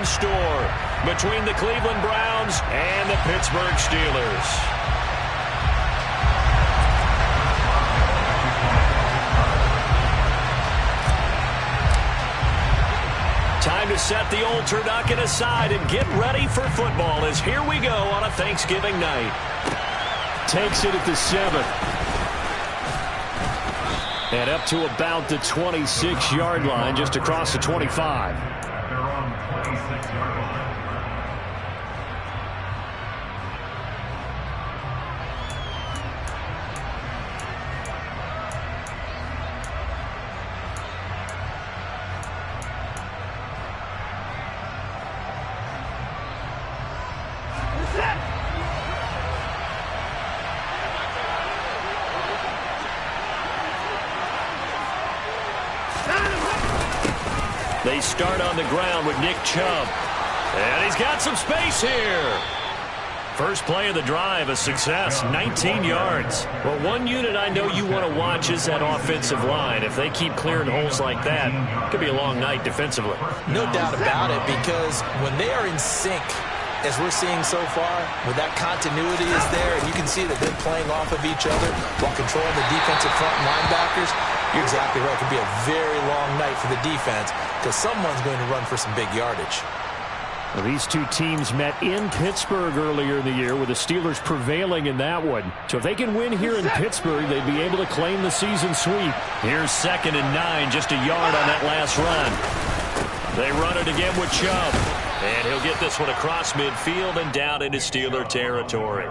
store between the Cleveland Browns and the Pittsburgh Steelers. Time to set the old turducken aside and get ready for football as here we go on a Thanksgiving night. Takes it at the 7. And up to about the 26-yard line, just across the 25. They're on the 26-yard line. They start on the ground with Nick Chubb. And he's got some space here. First play of the drive, a success, 19 yards. Well, one unit I know you want to watch is that offensive line. If they keep clearing holes like that, it could be a long night defensively. No doubt about it, because when they are in sync, as we're seeing so far, with that continuity is there, and you can see that they're playing off of each other while controlling the defensive front linebackers, you're exactly right. It could be a very long night for the defense because someone's going to run for some big yardage. Well, these two teams met in Pittsburgh earlier in the year with the Steelers prevailing in that one. So if they can win here in Pittsburgh, they'd be able to claim the season sweep. Here's 2nd and 9, just a yard on that last run. They run it again with Chubb. And he'll get this one across midfield and down into Steeler territory.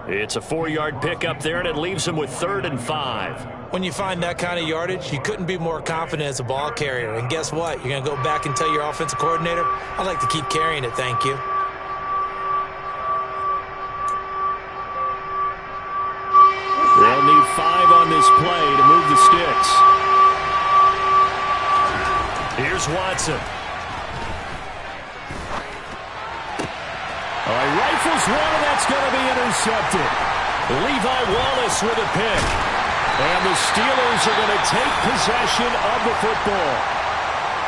It's a 4-yard pickup there, and it leaves him with 3rd and 5. When you find that kind of yardage, you couldn't be more confident as a ball carrier. And guess what? You're going to go back and tell your offensive coordinator, I'd like to keep carrying it, thank you. They'll need 5 on this play to move the sticks. Here's Watson. He rifles one, and that's going to be intercepted. Levi Wallace with a pick. And the Steelers are going to take possession of the football.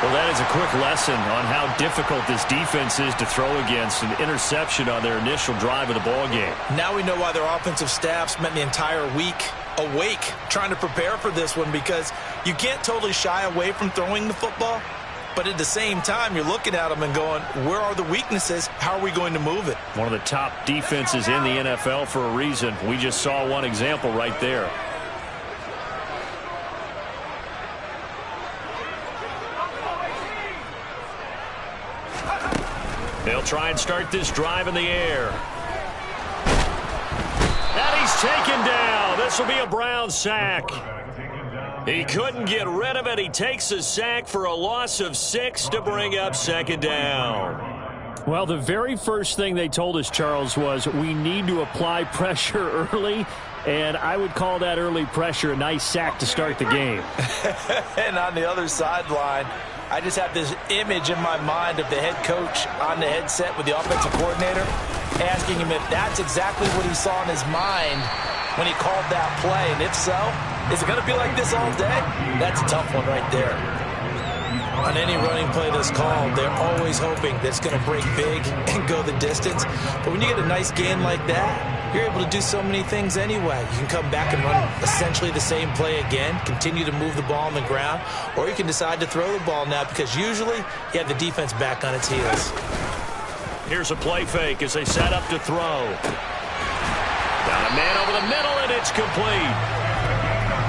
Well, that is a quick lesson on how difficult this defense is to throw against. An interception on their initial drive of the ball game. Now we know why their offensive staff spent the entire week awake trying to prepare for this one, because you can't totally shy away from throwing the football. But at the same time, you're looking at them and going, where are the weaknesses? How are we going to move it? One of the top defenses in the NFL for a reason. We just saw one example right there. They'll try and start this drive in the air. And he's taken down. This will be a Brown sack. He couldn't get rid of it. He takes a sack for a loss of 6 to bring up 2nd down. Well, the very first thing they told us, Charles, was we need to apply pressure early, and I would call that early pressure a nice sack to start the game. And on the other sideline, I just have this image in my mind of the head coach on the headset with the offensive coordinator asking him if that's exactly what he saw in his mind when he called that play. And if so, is it going to be like this all day? That's a tough one right there. On any running play that's called, they're always hoping that it's going to break big and go the distance. But when you get a nice gain like that, you're able to do so many things anyway. You can come back and run essentially the same play again, continue to move the ball on the ground, or you can decide to throw the ball now because usually you have the defense back on its heels. Here's a play fake as they set up to throw. Got a man over the middle, and it's complete.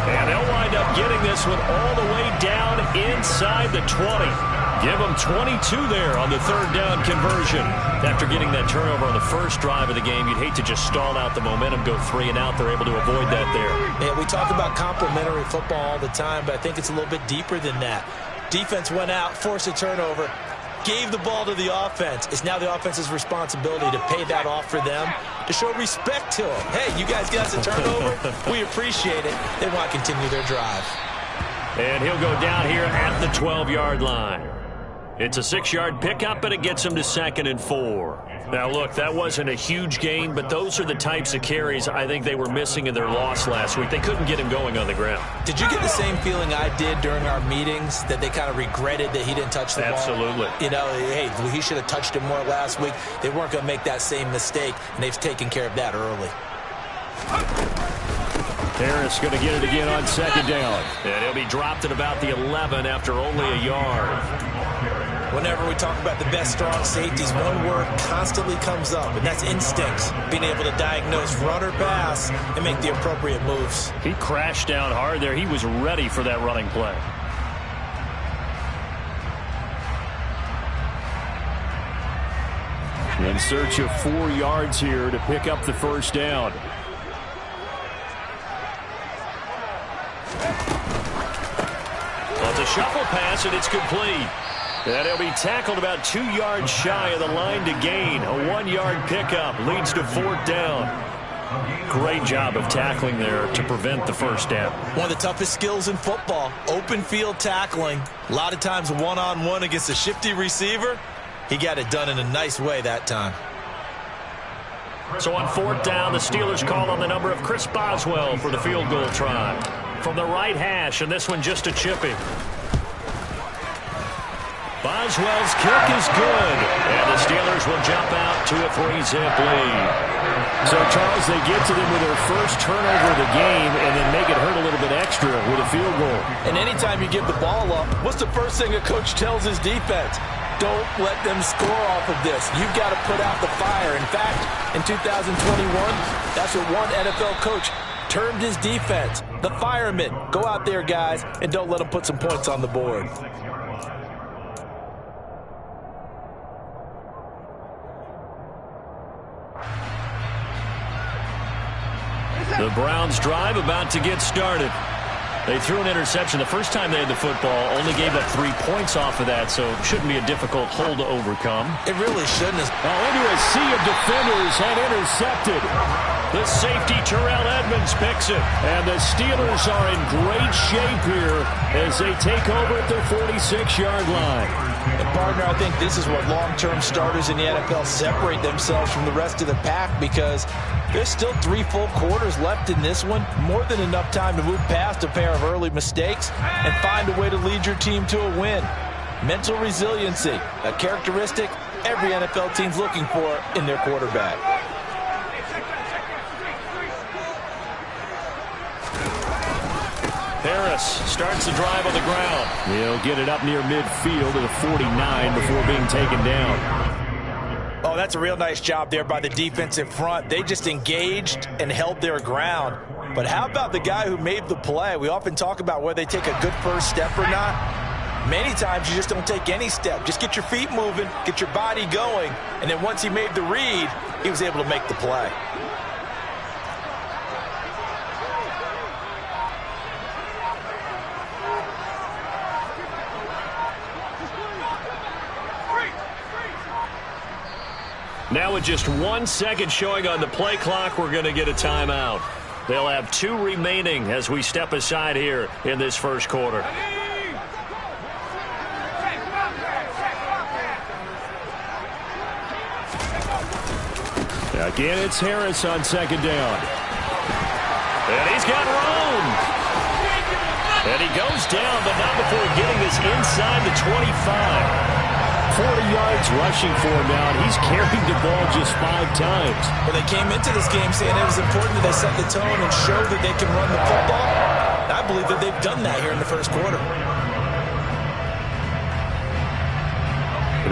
And they'll wind up getting this one all the way down inside the 20. Give them 22 there on the 3rd down conversion. After getting that turnover on the first drive of the game, you'd hate to just stall out the momentum, go 3 and out. They're able to avoid that there. Yeah, we talk about complementary football all the time, but I think it's a little bit deeper than that. Defense went out, forced a turnover, gave the ball to the offense. It's now the offense's responsibility to pay that off for them, to show respect to them. Hey, you guys got us a turnover. We appreciate it. They want to continue their drive. And he'll go down here at the 12-yard line. It's a 6-yard pickup, and it gets him to 2nd and 4. Now, look, that wasn't a huge gain, but those are the types of carries I think they were missing in their loss last week. They couldn't get him going on the ground. Did you get the same feeling I did during our meetings, that they kind of regretted that he didn't touch the ball? Absolutely. You know, hey, he should have touched it more last week. They weren't going to make that same mistake, and they've taken care of that early. Harris going to get it again on 2nd down. And he'll be dropped at about the 11 after only a yard. Whenever we talk about the best strong safeties, one word constantly comes up, and that's instincts. Being able to diagnose run or pass and make the appropriate moves. He crashed down hard there. He was ready for that running play. In search of 4 yards here to pick up the first down. Well, it's a shuffle pass, and it's complete. And he'll be tackled about 2 yards shy of the line to gain. A 1-yard pickup leads to 4th down. Great job of tackling there to prevent the first down. One of the toughest skills in football, open field tackling. A lot of times one-on-one against a shifty receiver. He got it done in a nice way that time. So on 4th down, the Steelers call on the number of Chris Boswell for the field goal try. From the right hash, and this one just a chippy. Boswell's kick is good, and the Steelers will jump out to a 3-zip lead. So, Charles, they get to them with their first turnover of the game and then make it hurt a little bit extra with a field goal. And anytime you give the ball up, what's the first thing a coach tells his defense? Don't let them score off of this. You've got to put out the fire. In fact, in 2021, that's what one NFL coach termed his defense. The firemen. Go out there, guys, and don't let them put some points on the board. The Browns drive about to get started. They threw an interception the first time they had the football, only gave up 3 points off of that, so it shouldn't be a difficult hole to overcome. It really shouldn't. Into a sea of defenders and intercepted. The safety, Terrell Edmonds, picks it. And the Steelers are in great shape here as they take over at their 46-yard line. And, partner, I think this is what long-term starters in the NFL separate themselves from the rest of the pack, because there's still 3 full quarters left in this one. More than enough time to move past a pair of early mistakes and find a way to lead your team to a win. Mental resiliency, a characteristic every NFL team's looking for in their quarterback. Harris starts the drive on the ground. He'll get it up near midfield to the 49 before being taken down. Oh, that's a real nice job there by the defensive front. They just engaged and held their ground. But how about the guy who made the play? We often talk about whether they take a good first step or not. Many times you just don't take any step. Just get your feet moving, get your body going, and then once he made the read, he was able to make the play. Now with just 1 second showing on the play clock, we're going to get a timeout. They'll have 2 remaining as we step aside here in this first quarter. Again, it's Harris on 2nd down. And he's got room. And he goes down, but not before getting this inside the 25. 40 yards rushing for him now, and he's carried the ball just 5 times. Well, they came into this game saying it was important that they set the tone and show that they can run the football. I believe that they've done that here in the first quarter.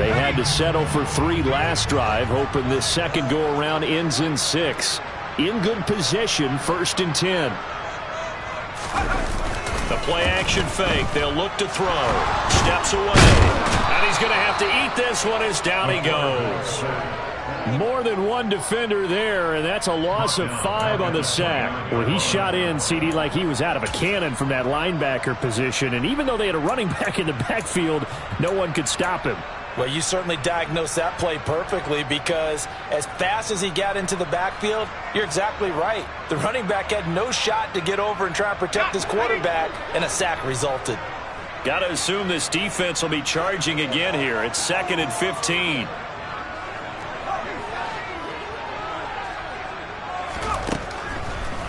They had to settle for 3 last drive, hoping this second go-around ends in 6. In good position, 1st and 10. The play-action fake. They'll look to throw. Steps away. And he's going to have to eat this one as down he goes. More than one defender there, and that's a loss of 5 on the sack. Well, he shot in, CD, like he was out of a cannon from that linebacker position. And even though they had a running back in the backfield, no one could stop him. Well, you certainly diagnosed that play perfectly, because as fast as he got into the backfield, you're exactly right. The running back had no shot to get over and try and protect his quarterback, and a sack resulted. Got to assume this defense will be charging again here. It's 2nd and 15.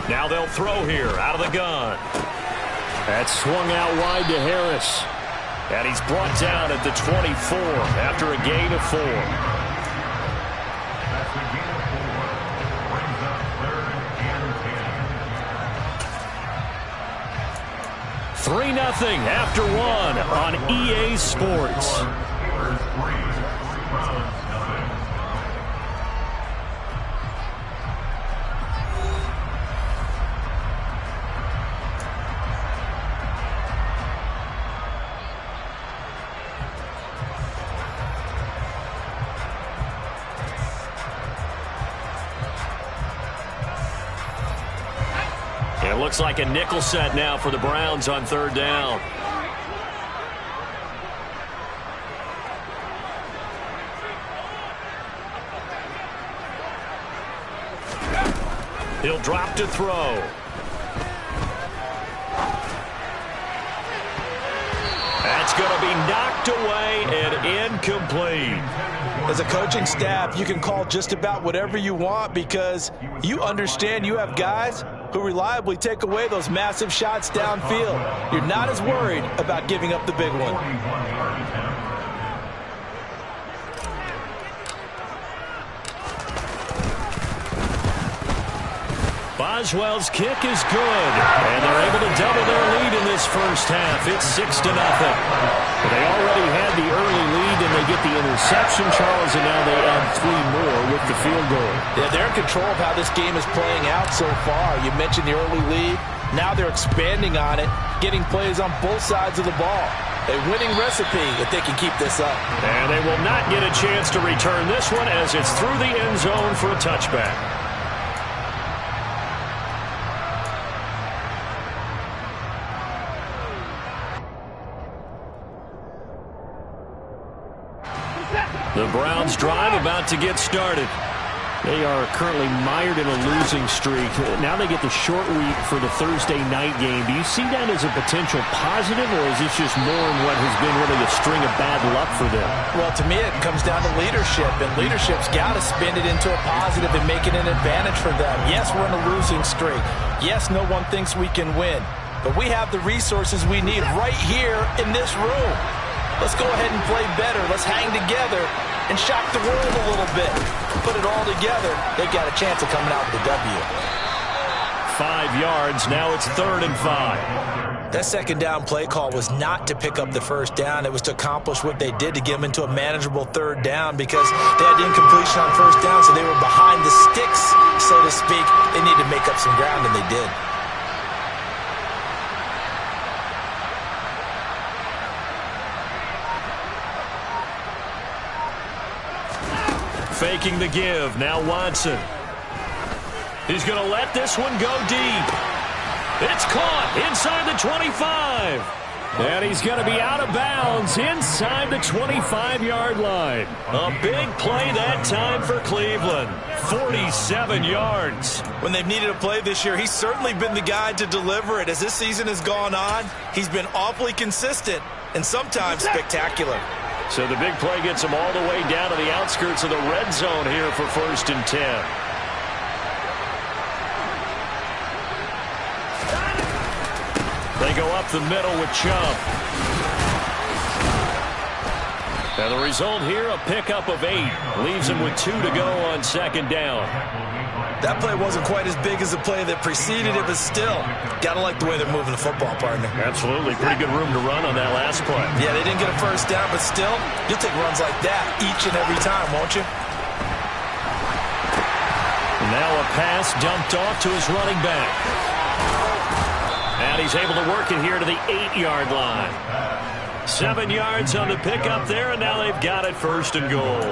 Now they'll throw here out of the gun. That's swung out wide to Harris. And he's brought down at the 24 after a gain of 4. That's a gain of 4. Brings up 3rd and 10. 3-0 after 1 on EA Sports. Steelers 3, Browns nothing. It looks like a nickel set now for the Browns on 3rd down. He'll drop to throw. That's going to be knocked away and incomplete. As a coaching staff, you can call just about whatever you want because you understand you have guys who reliably take away those massive shots downfield. You're not as worried about giving up the big one. 41-yard attempt. Boswell's kick is good, and they're able to double their lead in this first half. It's 6-0. They already had the early lead, and they get the interception, Charles, and now they add 3 more with the field goal. Yeah, they're in control of how this game is playing out so far. You mentioned the early lead. Now they're expanding on it, getting plays on both sides of the ball. A winning recipe if they can keep this up. And they will not get a chance to return this one as it's through the end zone for a touchback. The Browns drive about to get started. They are currently mired in a losing streak. Now they get the short week for the Thursday night game. Do you see that as a potential positive, or is this just more in what has been really a string of bad luck for them? Well, to me, it comes down to leadership, and leadership's got to spin it into a positive and make it an advantage for them. Yes, we're in a losing streak. Yes, no one thinks we can win, but we have the resources we need right here in this room. Let's go ahead and play better. Let's hang together and shock the world a little bit. Put it all together. They've got a chance of coming out with a W. 5 yards. Now it's 3rd and 5. That second down play call was not to pick up the first down. It was to accomplish what they did to get them into a manageable 3rd down because they had the incompletion on first down, so they were behind the sticks, so to speak. They needed to make up some ground, and they did. Faking the give. Now Watson. He's going to let this one go deep. It's caught inside the 25. And he's going to be out of bounds inside the 25-yard line. A big play that time for Cleveland. 47 yards. When they've needed a play this year, he's certainly been the guy to deliver it. As this season has gone on, he's been awfully consistent and sometimes spectacular. So the big play gets them all the way down to the outskirts of the red zone here for 1st and 10. They go up the middle with Chubb. And the result here, a pickup of 8. Leaves them with 2 to go on 2nd down. That play wasn't quite as big as the play that preceded it, but still, got to like the way they're moving the football, partner. Absolutely. Pretty good room to run on that last play. Yeah, they didn't get a first down, but still, you'll take runs like that each and every time, won't you? Now a pass dumped off to his running back. And he's able to work it here to the 8-yard line. 7 yards on the pickup there, and now they've got it 1st and goal.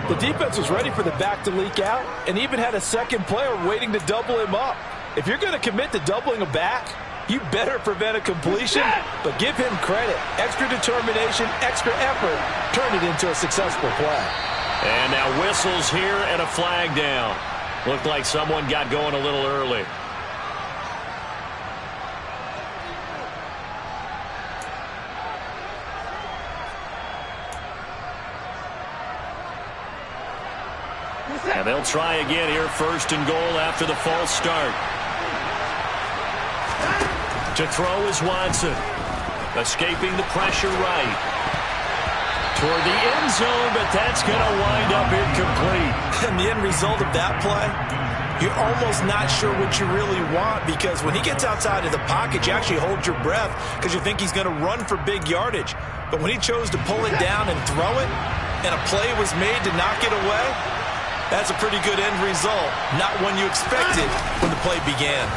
The defense was ready for the back to leak out and even had a second player waiting to double him up. If you're going to commit to doubling a back, you better prevent a completion, but give him credit. Extra determination, extra effort, turn it into a successful play. And now whistles here and a flag down. Looked like someone got going a little early. And they'll try again here, first and goal after the false start. To throw is Watson. Escaping the pressure right. Toward the end zone, but that's going to wind up incomplete. And the end result of that play, you're almost not sure what you really want, because when he gets outside of the pocket, you actually hold your breath because you think he's going to run for big yardage. But when he chose to pull it down and throw it, and a play was made to knock it away, that's a pretty good end result. Not one you expected when the play began.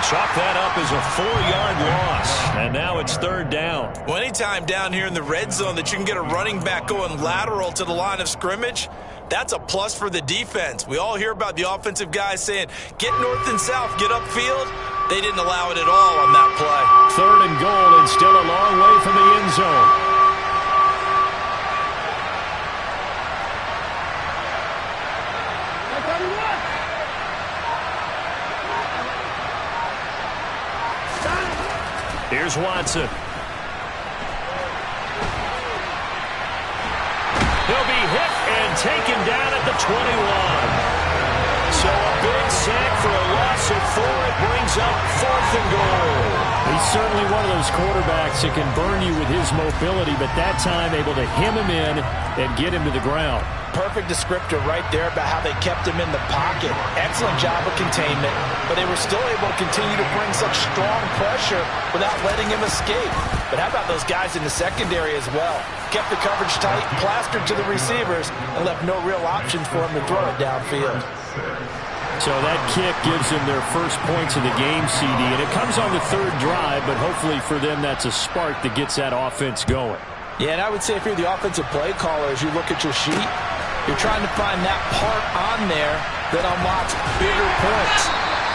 Chalk that up as a 4-yard loss, and now it's third down. Well, anytime down here in the red zone that you can get a running back going lateral to the line of scrimmage, that's a plus for the defense. We all hear about the offensive guys saying, get north and south, get upfield. They didn't allow it at all on that play. Third and goal, and still a long way from the end zone. Here's Watson. He'll be hit and taken down at the 21. So a big sack for a loss of 4. It brings up fourth and goal. He's certainly one of those quarterbacks that can burn you with his mobility, but that time able to hem him in and get him to the ground. Perfect descriptor right there about how they kept him in the pocket. Excellent job of containment, but they were still able to continue to bring such strong pressure without letting him escape. But how about those guys in the secondary as well? Kept the coverage tight, plastered to the receivers, and left no real options for him to throw it downfield. So that kick gives them their first points of the game, CD, and it comes on the third drive, but hopefully for them that's a spark that gets that offense going. Yeah, and I would say if you're the offensive play caller, as you look at your sheet, you're trying to find that part on there that unlocks bigger points.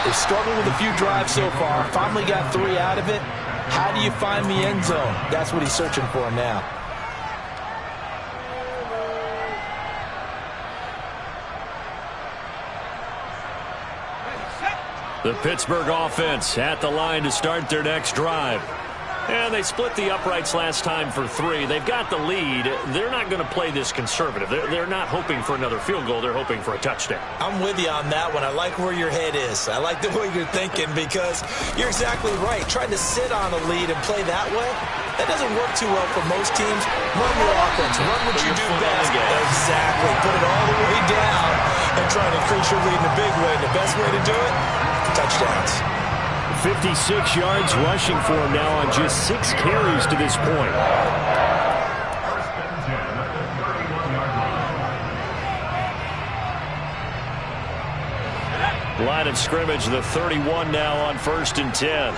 They've struggled with a few drives so far, finally got 3 out of it. How do you find the end zone? That's what he's searching for now. The Pittsburgh offense at the line to start their next drive. And they split the uprights last time for 3. They've got the lead. They're not going to play this conservative. They're not hoping for another field goal. They're hoping for a touchdown. I'm with you on that one. I like where your head is. I like the way you're thinking, because you're exactly right. Trying to sit on a lead and play that way, that doesn't work too well for most teams. Run your offense. Run what you do best. Exactly. Put it all the way down and try to increase your lead in a big way. The best way to do it, touchdowns. 56 yards rushing for him now on just 6 carries to this point. Line of scrimmage, the 31 now on 1st and 10.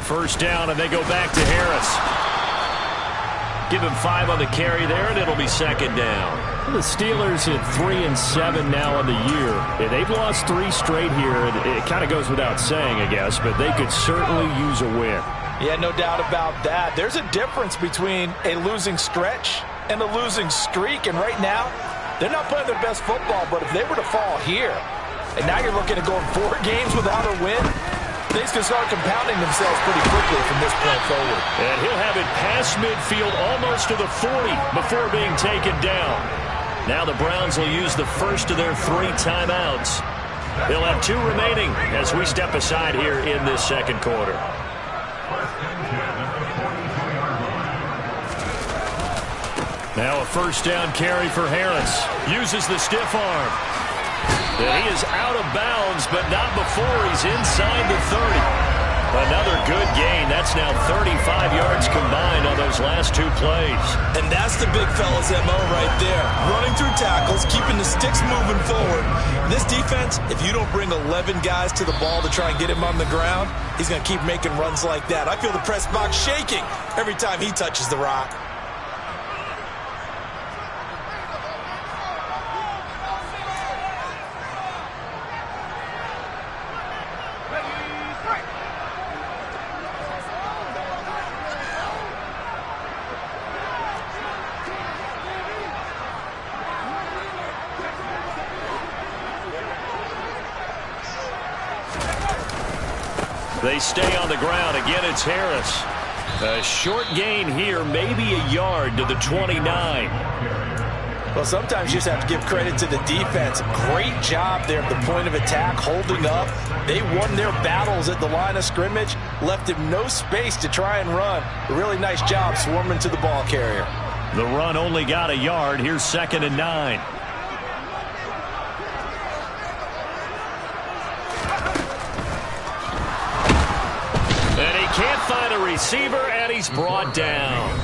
First down, and they go back to Harris. Give him 5 on the carry there, and it'll be second down. The Steelers at 3-7 now on the year. Yeah, they've lost 3 straight here. It kind of goes without saying, I guess, but they could certainly use a win. Yeah, no doubt about that. There's a difference between a losing stretch and a losing streak, and right now, they're not playing their best football, but if they were to fall here, and now you're looking at going 4 games without a win, things can start compounding themselves pretty quickly from this point forward. And he'll have it past midfield almost to the 40 before being taken down. Now the Browns will use the first of their 3 timeouts. They'll have 2 remaining as we step aside here in this second quarter. Now a first down carry for Harris. Uses the stiff arm. And he is out of bounds, but not before he's inside the 30. Another good gain. That's now 35 yards combined on those last 2 plays. And that's the big fella's MO right there. Running through tackles, keeping the sticks moving forward. This defense, if you don't bring 11 guys to the ball to try and get him on the ground, he's going to keep making runs like that. I feel the press box shaking every time he touches the rock. They stay on the ground. Again, it's Harris. A short gain here, maybe a yard to the 29. Well, sometimes you just have to give credit to the defense. Great job there at the point of attack, holding up. They won their battles at the line of scrimmage, left him no space to try and run. A really nice job swarming to the ball carrier. The run only got a yard. Here's 2nd and 9. And he can't find a receiver, and he's brought down.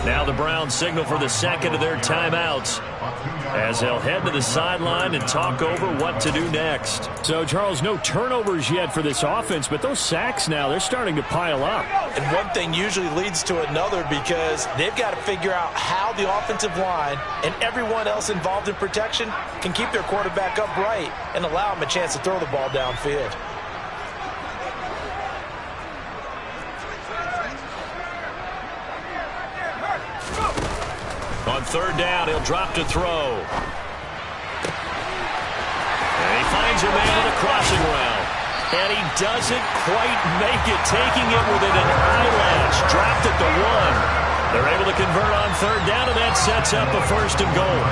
Now the Browns signal for the second of their timeouts as they'll head to the sideline and talk over what to do next. So, Charles, no turnovers yet for this offense, but those sacks now, they're starting to pile up. And one thing usually leads to another because they've got to figure out how the offensive line and everyone else involved in protection can keep their quarterback upright and allow him a chance to throw the ball downfield. On 3rd down, he'll drop to throw. And he finds a man with a crossing route. And he doesn't quite make it, taking it within an eyelash. Dropped at the 1. They're able to convert on 3rd down, and that sets up a 1st and goal.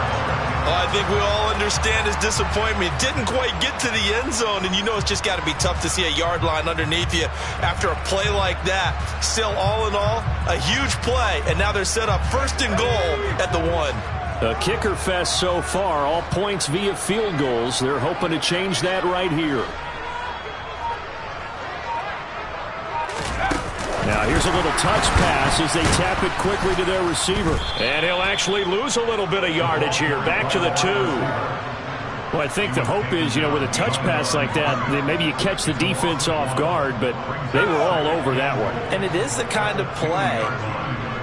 Well, I think we all understand his disappointment. Didn't quite get to the end zone, and you know it's just got to be tough to see a yard line underneath you after a play like that. Still, all in all, a huge play, and now they're set up 1st and goal at the 1. A kicker fest so far, all points via field goals. They're hoping to change that right here. Now here's a little touch pass as they tap it quickly to their receiver. And he'll actually lose a little bit of yardage here. Back to the 2. Well, I think the hope is, with a touch pass like that, maybe you catch the defense off guard, but they were all over that one. And it is the kind of play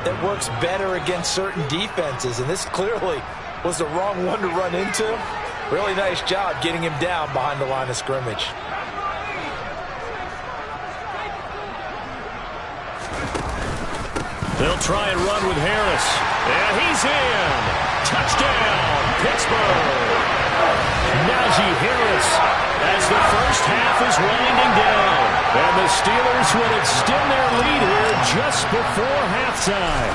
that works better against certain defenses, and this clearly was the wrong one to run into. Really nice job getting him down behind the line of scrimmage. They'll try and run with Harris. And he's in. Touchdown, Pittsburgh. Najee Harris as the first half is winding down. And the Steelers will extend their lead here just before halftime.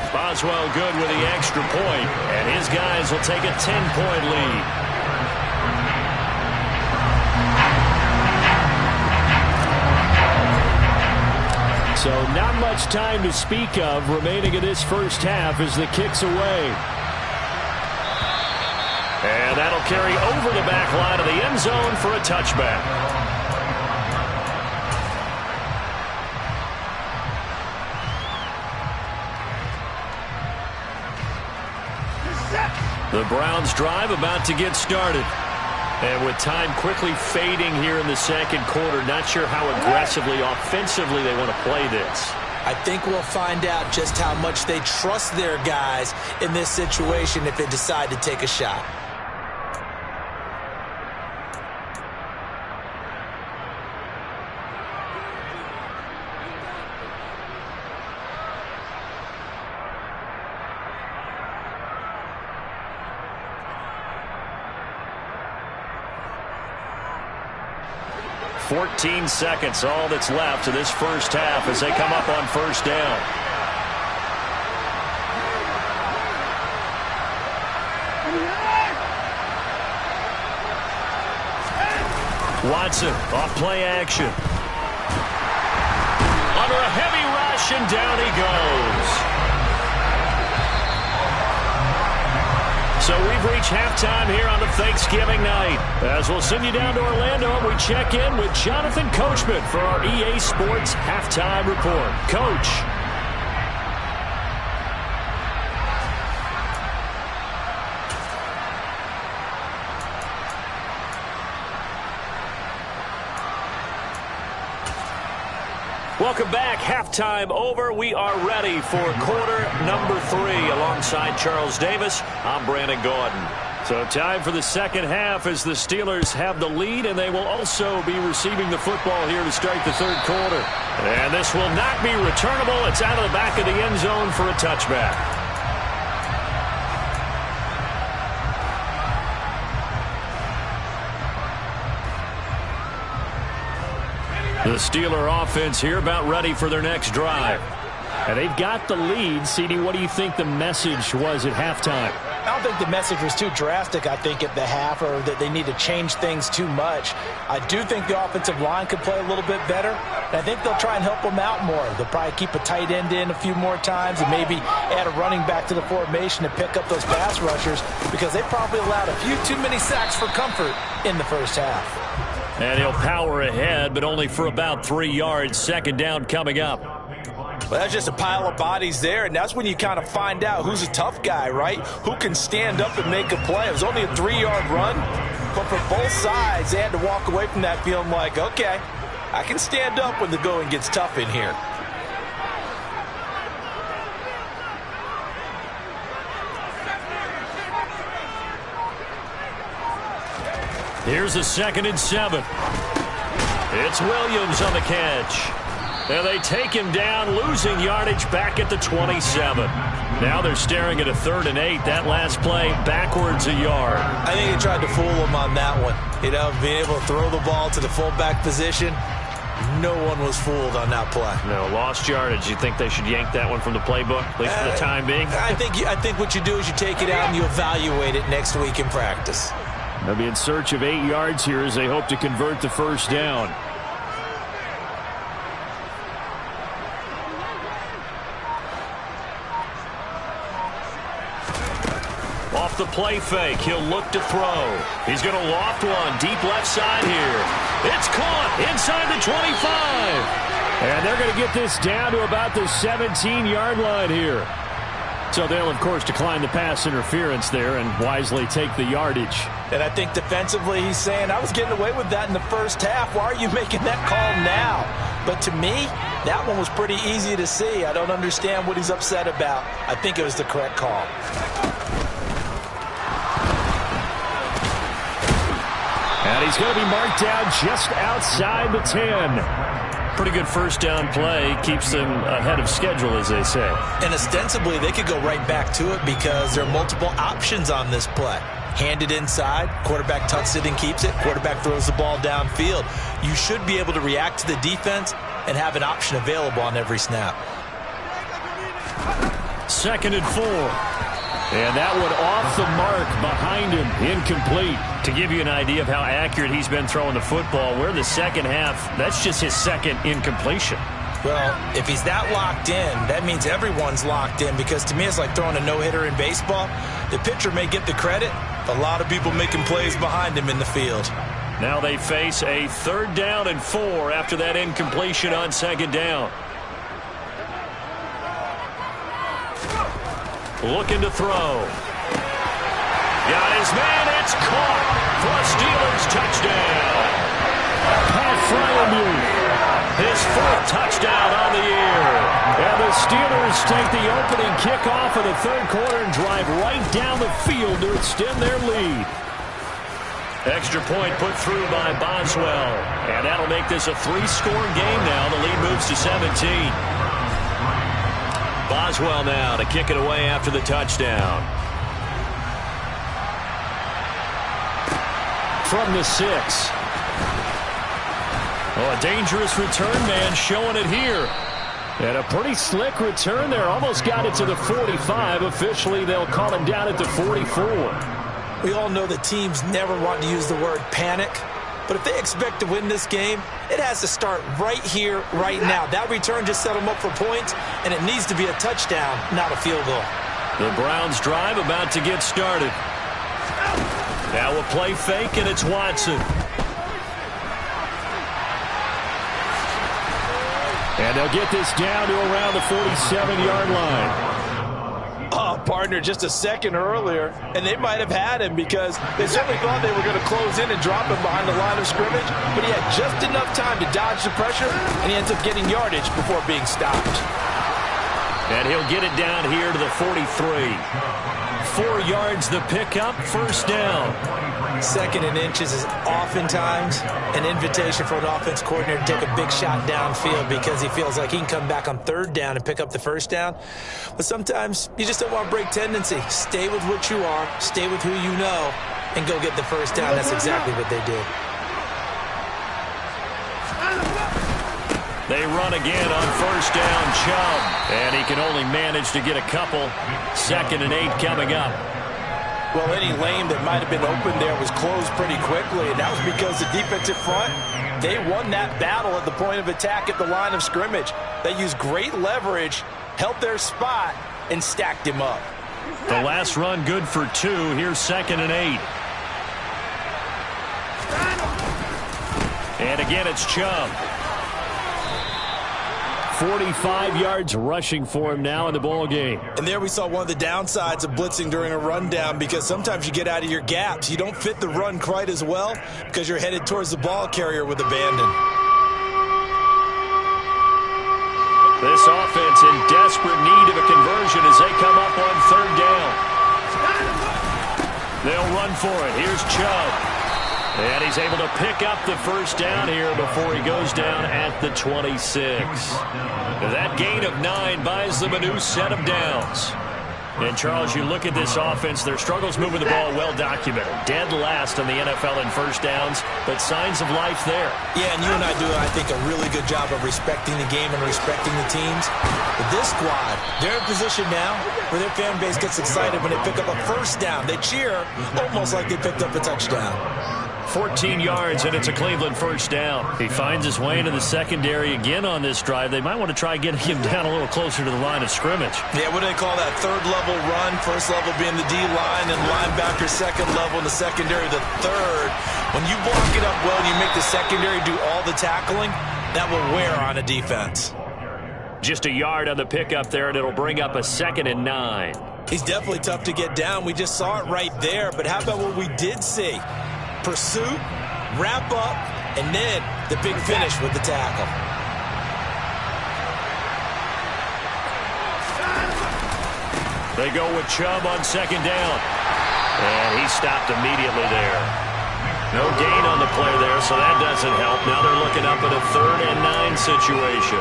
Boswell good with the extra point, and his guys will take a 10-point lead. So not much time to speak of remaining in this first half as the kick's away. And that'll carry over the back line of the end zone for a touchback. The Browns drive about to get started. And with time quickly fading here in the second quarter, not sure how aggressively, offensively they want to play this. I think we'll find out just how much they trust their guys in this situation if they decide to take a shot. .14 seconds, all that's left of this first half as they come up on 1st down. Watson off play action. Under a heavy rush, and down he goes. So we've reached halftime here on the Thanksgiving night. As we'll send you down to Orlando, we check in with Jonathan Coachman for our EA Sports Halftime Report. Coach. Welcome back. Halftime over. We are ready for quarter number 3. Alongside Charles Davis, I'm Brandon Gordon. So time for the second half as the Steelers have the lead, and they will also be receiving the football here to start the third quarter. And this will not be returnable. It's out of the back of the end zone for a touchback. The Steeler offense here about ready for their next drive. And they've got the lead. CD, what do you think the message was at halftime? I don't think the message was too drastic, I think, at the half, or that they need to change things too much. I do think the offensive line could play a little bit better, and I think they'll try and help them out more. They'll probably keep a tight end in a few more times and maybe add a running back to the formation to pick up those pass rushers, because they probably allowed a few too many sacks for comfort in the first half. And he'll power ahead, but only for about 3 yards. Second down coming up. Well, that's just a pile of bodies there, and that's when you kind of find out who's a tough guy, right? Who can stand up and make a play. It was only a 3-yard run, but for both sides, they had to walk away from that feeling like, okay, I can stand up when the going gets tough in here. Here's a 2nd and 7. It's Williams on the catch. And they take him down, losing yardage back at the 27. Now they're staring at a 3rd and 8. That last play backwards a yard. I think they tried to fool him on that one. You know, being able to throw the ball to the fullback position. No one was fooled on that play. No, lost yardage. You think they should yank that one from the playbook, at least for the time being? I think what you do is you take it out and you evaluate it next week in practice. They'll be in search of 8 yards here as they hope to convert the first down. Off the play fake, he'll look to throw. He's going to loft one deep left side here. It's caught inside the 25. And they're going to get this down to about the 17-yard line here. So they'll, of course, decline the pass interference there and wisely take the yardage. And I think defensively he's saying, I was getting away with that in the first half. Why are you making that call now? But to me, that one was pretty easy to see. I don't understand what he's upset about. I think it was the correct call. And he's going to be marked down just outside the 10. Pretty good first down play. Keeps them ahead of schedule, as they say. And ostensibly, they could go right back to it because there are multiple options on this play. Hand it inside, quarterback tucks it and keeps it, quarterback throws the ball downfield. You should be able to react to the defense and have an option available on every snap. 2nd and 4. And that one off the mark behind him, incomplete. To give you an idea of how accurate he's been throwing the football, we're in the second half. That's just his 2nd incompletion. Well, if he's that locked in, that means everyone's locked in, because to me it's like throwing a no-hitter in baseball. The pitcher may get the credit, a lot of people making plays behind him in the field. Now they face a 3rd down and 4 after that incompletion on 2nd down. Looking to throw. Got his man. It's caught for a Steelers touchdown. Pat Fryermuth, his 4th touchdown on the year. And the Steelers take the opening kickoff of the 3rd quarter and drive right down the field to extend their lead. Extra point put through by Boswell. And that'll make this a 3-score game now. The lead moves to 17. Boswell now to kick it away after the touchdown. From the 6. Oh, a dangerous return man showing it here. And a pretty slick return there. Almost got it to the 45. Officially, they'll call him down at the 44. We all know that teams never want to use the word panic. But if they expect to win this game, it has to start right here, right now. That return just set them up for points, and it needs to be a touchdown, not a field goal. The Browns drive about to get started. Now a play fake, and it's Watson. And they'll get this down to around the 47-yard line. Oh, partner, just a second earlier, and they might have had him because they certainly thought they were going to close in and drop him behind the line of scrimmage, but he had just enough time to dodge the pressure, and he ends up getting yardage before being stopped. And he'll get it down here to the 43. 4 yards the pickup, first down. 2nd and inches is oftentimes an invitation for an offense coordinator to take a big shot downfield because he feels like he can come back on 3rd down and pick up the first down. But sometimes you just don't want to break tendency. Stay with what you are, stay with who you know, and go get the first down. That's exactly what they did. They run again on first down, Chubb. And he can only manage to get a couple. 2nd and 8 coming up. Well, any lane that might have been open there was closed pretty quickly, and that was because the defensive front, they won that battle at the point of attack at the line of scrimmage. They used great leverage, held their spot, and stacked him up. The last run good for 2. Here's 2nd and 8. And again, it's Chubb. 45 yards rushing for him now in the ball game. And there we saw one of the downsides of blitzing during a rundown, because sometimes you get out of your gaps. You don't fit the run quite as well because you're headed towards the ball carrier with abandon. This offense in desperate need of a conversion as they come up on 3rd down. They'll run for it. Here's Chubb. And he's able to pick up the first down here before he goes down at the 26. That gain of 9 buys them a new set of downs. And, Charles, you look at this offense, their struggles moving the ball well documented. Dead last in the NFL in first downs, but signs of life there. Yeah, and you and I do, I think, a really good job of respecting the game and respecting the teams. But this squad, they're in position now where their fan base gets excited when they pick up a first down. They cheer almost like they picked up a touchdown. 14 yards, and it's a Cleveland first down. He finds his way into the secondary again on this drive. They might want to try getting him down a little closer to the line of scrimmage. Yeah, what do they call that? 3rd level run, 1st level being the D-line, and linebacker 2nd level, and the secondary the 3rd. When you block it up well and you make the secondary do all the tackling, that will wear on a defense. Just a yard on the pickup there, and it'll bring up a 2nd and 9. He's definitely tough to get down. We just saw it right there, but how about what we did see? Pursuit, wrap up, and then the big finish with the tackle. They go with Chubb on 2nd down. And he stopped immediately there. No gain on the play there, so that doesn't help. Now they're looking up at a 3rd and 9 situation.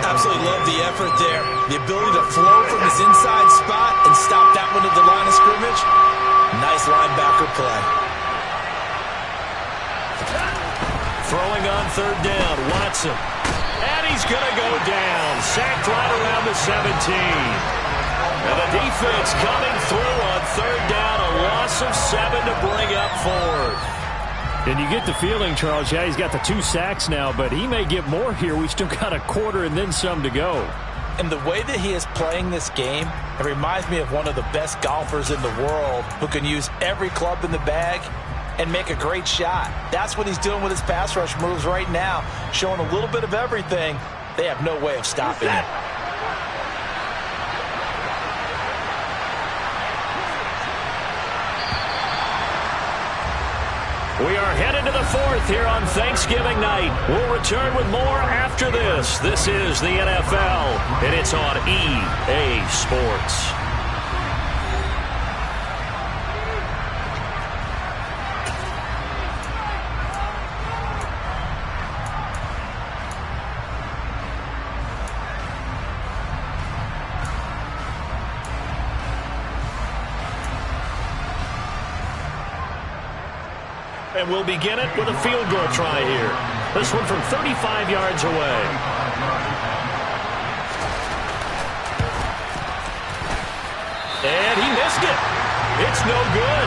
Absolutely love the effort there. The ability to flow from his inside spot and stop that one at the line of scrimmage. Nice linebacker play. Throwing on 3rd down, Watson. And he's going to go down. Sacked right around the 17. And the defense coming through on 3rd down. A loss of 7 to bring up 4th. And you get the feeling, Charles, yeah, he's got the 2 sacks now, but he may get more here. We still got a quarter and then some to go. And the way that he is playing this game, it reminds me of one of the best golfers in the world who can use every club in the bag and make a great shot. That's what he's doing with his pass rush moves right now, showing a little bit of everything. They have no way of stopping it. We are headed to the 4th here on Thanksgiving night. We'll return with more after this. This is the NFL, and it's on EA Sports. And we'll begin it with a field goal try here. This one from 35 yards away. And he missed it. It's no good.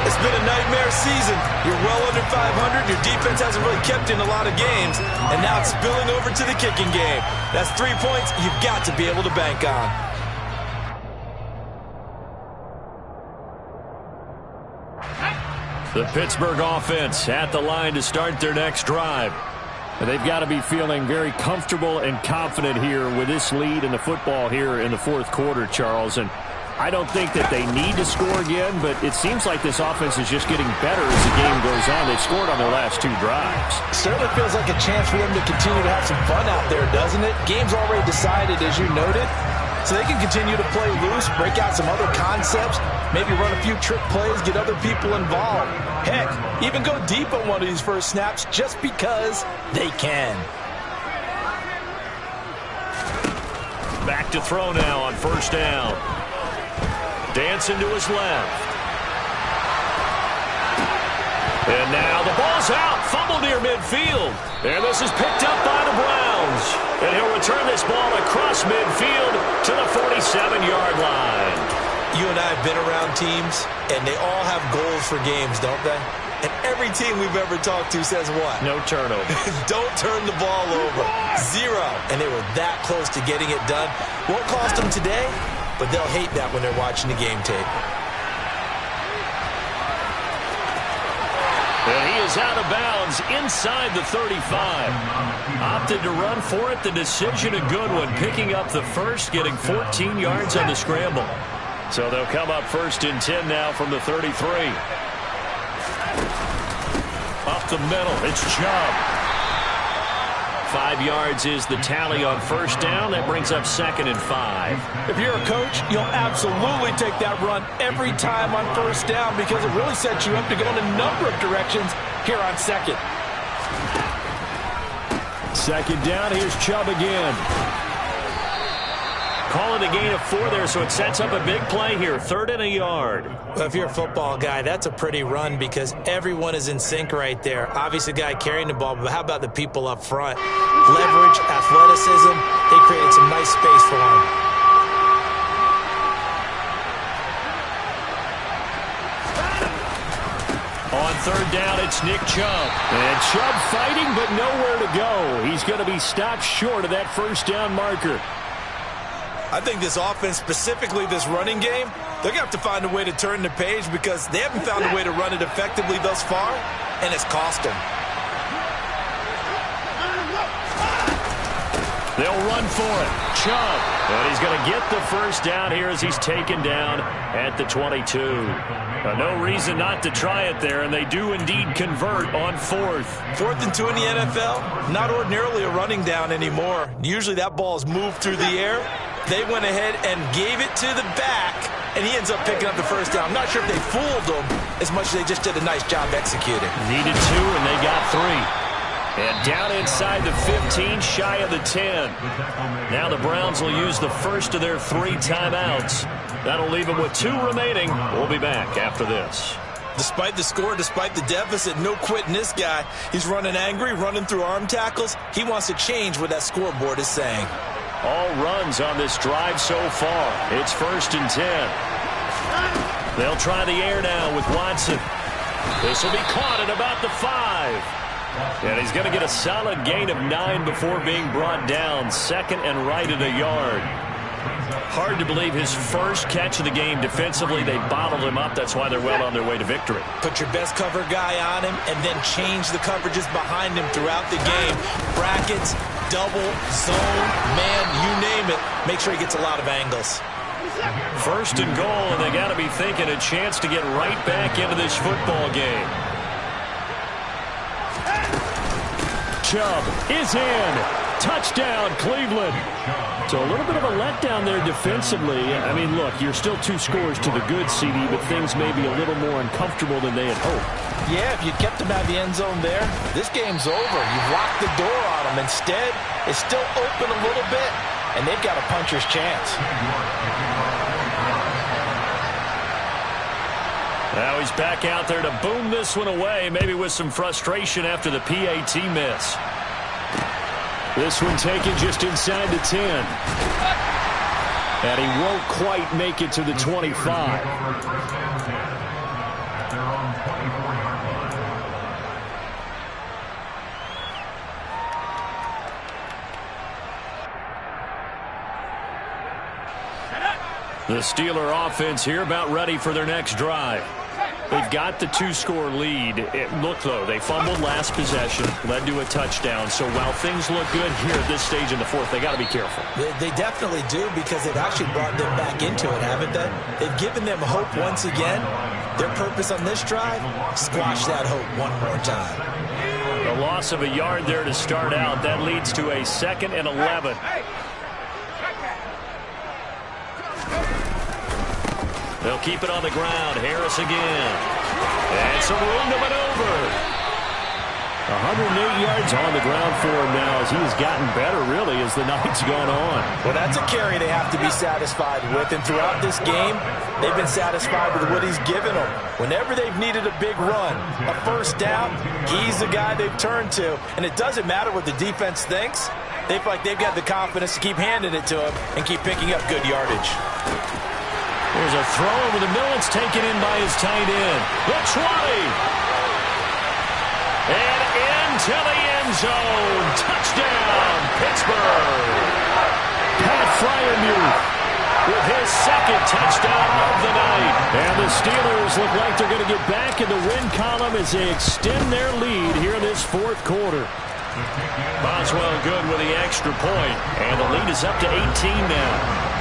It's been a nightmare season. You're well under 500. Your defense hasn't really kept in a lot of games. And now it's spilling over to the kicking game. That's 3 points you've got to be able to bank on. The Pittsburgh offense at the line to start their next drive. They've got to be feeling very comfortable and confident here with this lead in the football here in the 4th quarter, Charles. And I don't think that they need to score again, but it seems like this offense is just getting better as the game goes on. They've scored on their last 2 drives. Certainly feels like a chance for them to continue to have some fun out there, doesn't it? Game's already decided, as you noted. So they can continue to play loose, break out some other concepts, maybe run a few trick plays, get other people involved. Heck, even go deep on one of these first snaps just because they can. Back to throw now on first down. Dancing to his left. And now the ball's ball's out. Fumble near midfield. And this is picked up by the Browns. And he'll return this ball across midfield to the 47-yard line. You and I have been around teams, and they all have goals for games, don't they? And every team we've ever talked to says what? No turnover. Don't turn the ball over. 0. And they were that close to getting it done. Won't cost them today, but they'll hate that when they're watching the game tape. And he is out of bounds inside the 35. Opted to run for it. The decision a good one. Picking up the first, getting 14 yards on the scramble. So they'll come up 1st and 10 now from the 33. Up the middle, it's Chubb. 5 yards is the tally on 1st down. That brings up 2nd and 5. If you're a coach, you'll absolutely take that run every time on 1st down because it really sets you up to go in a number of directions here on 2nd. 2nd down, here's Chubb again. Calling a gain of 4 there, so it sets up a big play here. 3rd and a yard. Well, if you're a football guy, that's a pretty run because everyone is in sync right there. Obviously, the guy carrying the ball, but how about the people up front? Leverage, athleticism, they created some nice space for him. On 3rd down, it's Nick Chubb. And Chubb fighting, but nowhere to go. He's going to be stopped short of that 1st down marker. I think this offense, specifically this running game, they're going to have to find a way to turn the page because they haven't found a way to run it effectively thus far, and it's cost them. They'll run for it. Chubb. And he's going to get the 1st down here as he's taken down at the 22. No reason not to try it there, and they do indeed convert on 4th. 4th and 2 in the NFL, not ordinarily a running down anymore. Usually that ball is moved through the air. They went ahead and gave it to the back, and he ends up picking up the 1st down. I'm not sure if they fooled him as much as they just did a nice job executing. Needed 2, and they got 3. And down inside the 15, shy of the 10. Now the Browns will use the first of their 3 timeouts. That'll leave them with 2 remaining. We'll be back after this. Despite the score, despite the deficit, no quitting this guy. He's running angry, running through arm tackles. He wants to change what that scoreboard is saying. All runs on this drive so far. It's 1st and 10. They'll try the air now with Watson. This will be caught at about the 5. And he's going to get a solid gain of 9 before being brought down. 2nd and right at a yard. Hard to believe his first catch of the game defensively. They bottled him up. That's why they're well on their way to victory. Put your best cover guy on him and then change the coverages behind him throughout the game. Brackets, double, zone, man, you name it. Make sure he gets a lot of angles. 1st and goal, and they got to be thinking a chance to get right back into this football game. Chubb is in. Touchdown, Cleveland. So a little bit of a letdown there defensively. I mean, look, you're still 2 scores to the good, CD, but things may be a little more uncomfortable than they had hoped. Yeah, if you kept them out of the end zone there, this game's over. You've locked the door on them. Instead, it's still open a little bit, and they've got a puncher's chance. Now he's back out there to boom this one away, maybe with some frustration after the PAT miss. This one taken just inside the 10. And he won't quite make it to the 25. The Steeler offense here about ready for their next drive. They've got the 2-score lead. Look, though, they fumbled last possession, led to a touchdown. So while things look good here at this stage in the 4th, they got to be careful. They definitely do because they've actually brought them back into it, haven't they? They've given them hope once again. Their purpose on this drive, squash that hope one more time. The loss of a yard there to start out. That leads to a 2nd and 11. They'll keep it on the ground. Harris again. And some room to maneuver. 108 yards on the ground for him now as he's gotten better, really, as the night's gone on. Well, that's a carry they have to be satisfied with, and throughout this game, they've been satisfied with what he's given them. Whenever they've needed a big run, a first down, he's the guy they've turned to, and it doesn't matter what the defense thinks. They feel like they've got the confidence to keep handing it to him and keep picking up good yardage. There's a throw over the middle. It's taken in by his tight end. The 20. And into the end zone. Touchdown, Pittsburgh. Pat Fryermuth with his second touchdown of the night. And the Steelers look like they're going to get back in the win column as they extend their lead here in this fourth quarter. Boswell good with the extra point. And the lead is up to 18 now.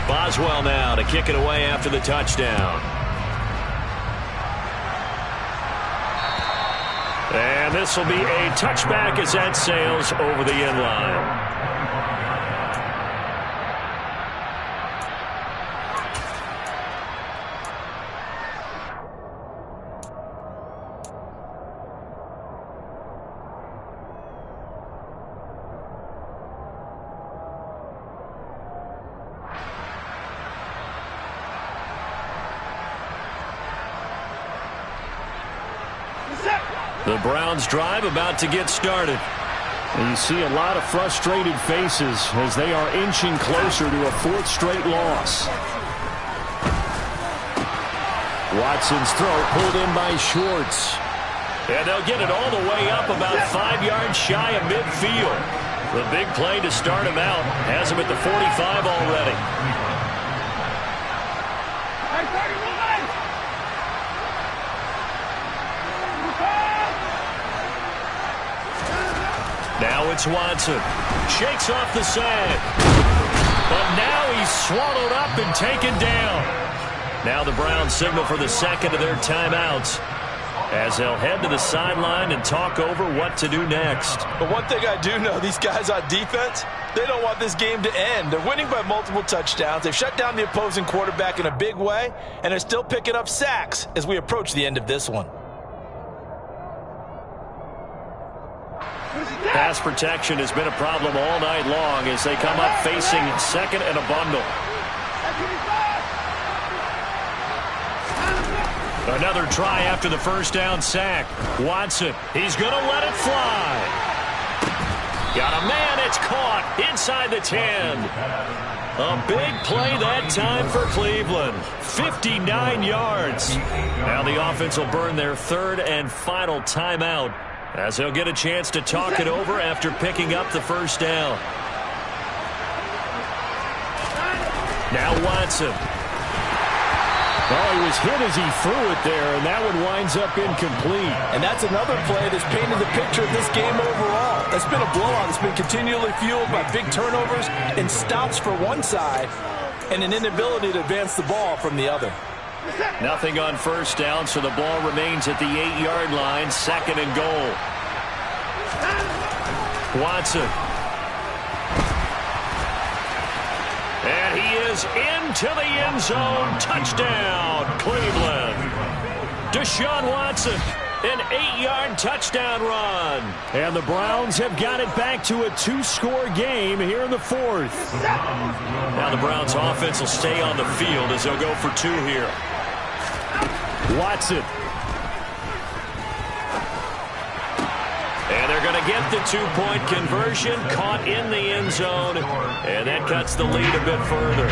Boswell now to kick it away after the touchdown. And this will be a touchback as that sails over the end line. The Browns drive about to get started. And you see a lot of frustrated faces as they are inching closer to a fourth straight loss. Watson's throw pulled in by Schwartz. And they'll get it all the way up about 5 yards shy of midfield. The big play to start him out has him at the 45 already. Now it's Watson. Shakes off the sand. But now he's swallowed up and taken down. Now the Browns signal for the second of their timeouts as they'll head to the sideline and talk over what to do next. But one thing I do know, these guys on defense, they don't want this game to end. They're winning by multiple touchdowns. They've shut down the opposing quarterback in a big way, and they're still picking up sacks as we approach the end of this one. Pass protection has been a problem all night long as they come up facing second and a bundle. Another try after the first down sack. Watson, he's going to let it fly. Got a man, it's caught inside the 10. A big play that time for Cleveland. 59 yards. Now the offense will burn their third and final timeout as they'll get a chance to talk it over after picking up the first down. Now Watson. Oh, he was hit as he threw it there, and that one winds up incomplete. And that's another play that's painted the picture of this game overall. That's been a blowout. It's been continually fueled by big turnovers and stops for one side and an inability to advance the ball from the other. Nothing on first down, so the ball remains at the 8-yard line, second and goal. Watson. And he is into the end zone. Touchdown, Cleveland. Deshaun Watson, an 8-yard touchdown run. And the Browns have got it back to a 2-score game here in the fourth. Now the Browns offense will stay on the field as they'll go for 2 here. Watson. And they're going to get the 2-point conversion, caught in the end zone, and that cuts the lead a bit further.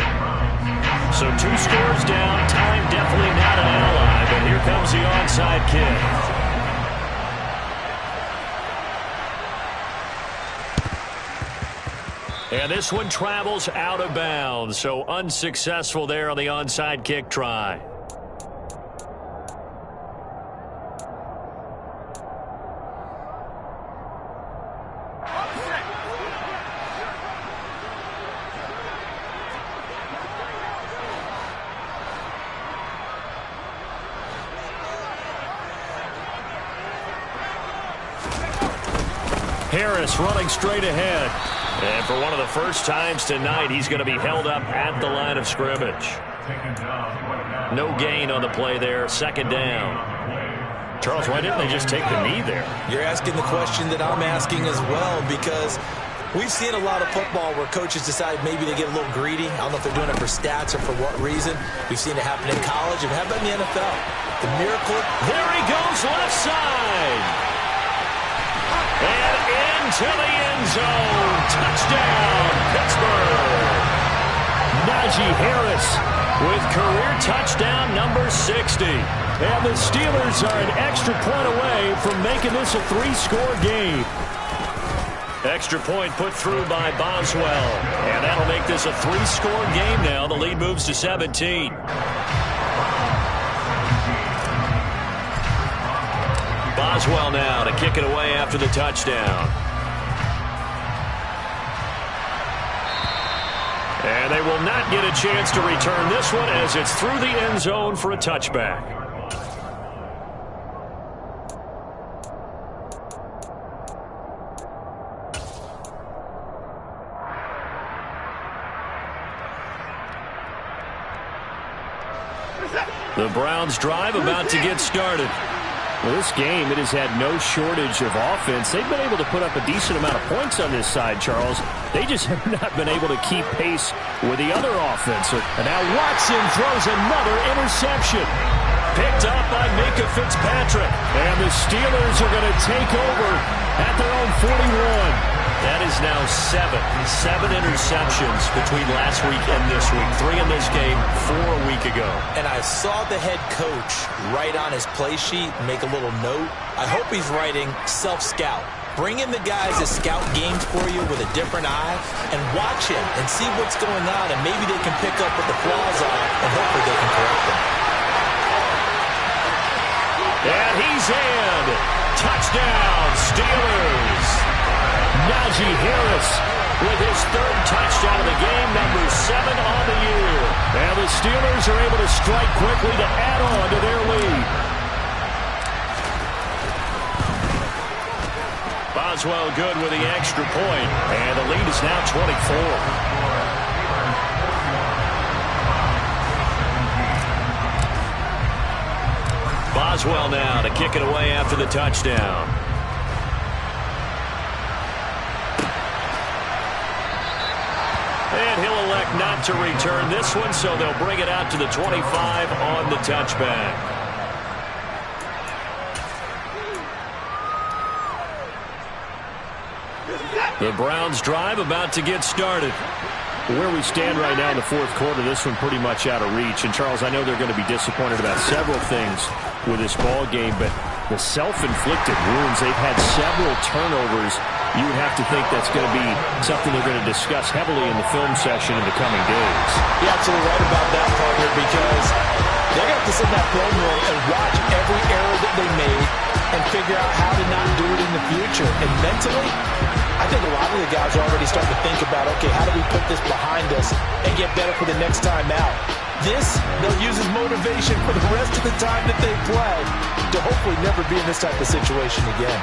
So 2 scores down, time definitely not an ally, but here comes the onside kick. And this one travels out of bounds, so unsuccessful there on the onside kick try. Harris running straight ahead. And for one of the first times tonight, he's going to be held up at the line of scrimmage. No gain on the play there, second down. Charles, why didn't they just take the knee there? You're asking the question that I'm asking as well, because we've seen a lot of football where coaches decide maybe they get a little greedy. I don't know if they're doing it for stats or for what reason. We've seen it happen in college, and how about in the NFL? The miracle. There he goes, left side. And into the end zone. Touchdown, Pittsburgh. Najee Harris with career touchdown number 60. And the Steelers are an extra point away from making this a 3-score game. Extra point put through by Boswell. And that'll make this a 3-score game now. The lead moves to 17. Boswell now to kick it away after the touchdown. And they will not get a chance to return this one as it's through the end zone for a touchback. The Browns drive about to get started. Well, this game, it has had no shortage of offense. They've been able to put up a decent amount of points on this side, Charles. They just have not been able to keep pace with the other offense. And now Watson throws another interception. Picked up by Minka Fitzpatrick. And the Steelers are going to take over at their own 41. That is now 7 interceptions between last week and this week. 3 in this game, 4 a week ago. And I saw the head coach write on his play sheet, make a little note. I hope he's writing self-scout. Bring in the guys that scout games for you with a different eye and watch him and see what's going on, and maybe they can pick up what the flaws are and hopefully they can correct them. And he's in. Touchdown, Steelers. Najee Harris with his 3rd touchdown of the game, number 7 on the year. And the Steelers are able to strike quickly to add on to their lead. Boswell good with the extra point, and the lead is now 24. Boswell now to kick it away after the touchdown. And he'll elect not to return this one, so they'll bring it out to the 25 on the touchback. The Browns drive about to get started. Where we stand right now in the 4th quarter, this one pretty much out of reach. And, Charles, I know they're going to be disappointed about several things with this ball game, but the self-inflicted wounds, they've had several turnovers. You would have to think that's going to be something they're going to discuss heavily in the film session in the coming days. You're absolutely right about that, partner, because they're going to have to sit in that film room and watch every error that they made and figure out how to not do it in the future. And mentally, I think a lot of the guys are already starting to think about, okay, how do we put this behind us and get better for the next time out? This, they'll use as motivation for the rest of the time that they play to hopefully never be in this type of situation again.